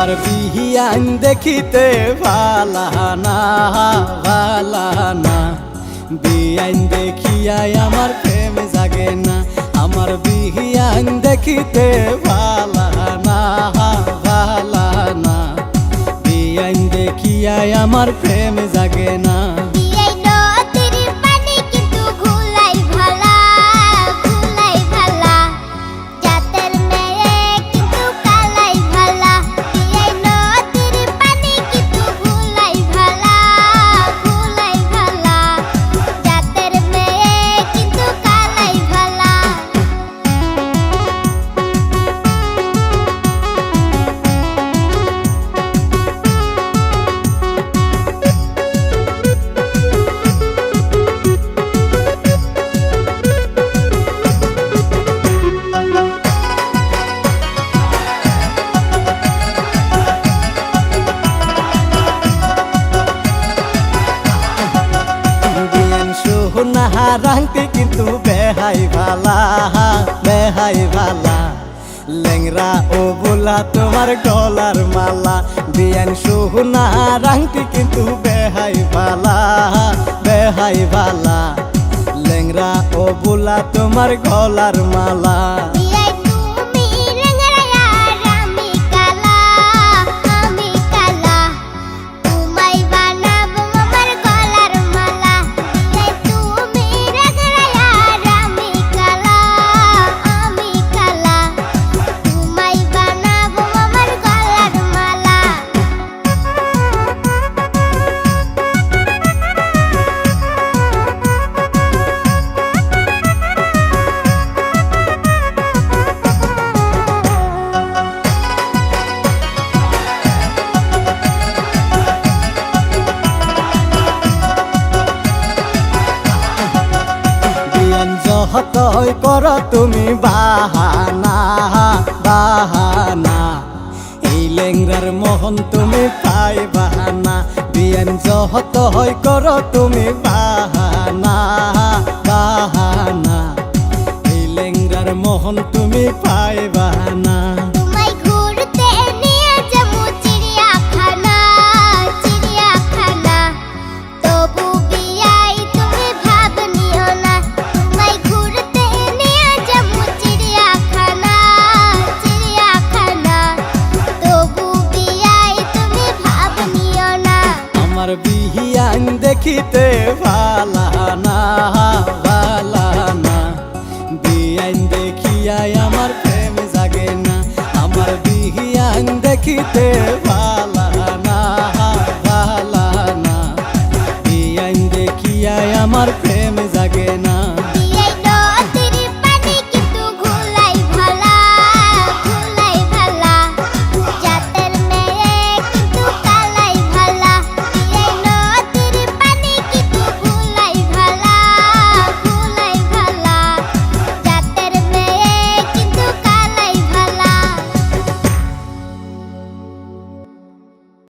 আমার বিহিয়ান দেখিতে ভালা না ভালা না, বিয়ান দেখিয়াই আমার প্রেম জাগে না। আমার বিহিয়ান দেখিতে ভালা না ভালা না, বিয়ান দেখিয়াই আমার প্রেম জাগে না। রাংটি কিন্তু বেহাই ভালা বেহাই ভালা, লেংরা ও বোলা তোমার গলার মালা। বিয়ান সোহনা রাংটি কিন্তু বেহাই ভালা বেহাই ভালা, লেংরা ও বোলা তোমার গলার মালা। যতই কর তুমি বাহানা বাহানা, এই লেংরার মোহন তুমি পাইবা না। বিয়ান যতই কর তুমি বাহানা বাহানা, এই লেংরার মোহন তুমি পাইবা না। আমার বিহিয়ান দেখিতে ভালা না ভালা না, বিয়ান দেখিয়াই আমার প্রেম জাগে না। আমার বিহিয়ান দেখিতে ভালা না ভালা না, বিয়ান দেখিয়াই আমার প্রেম জাগে না।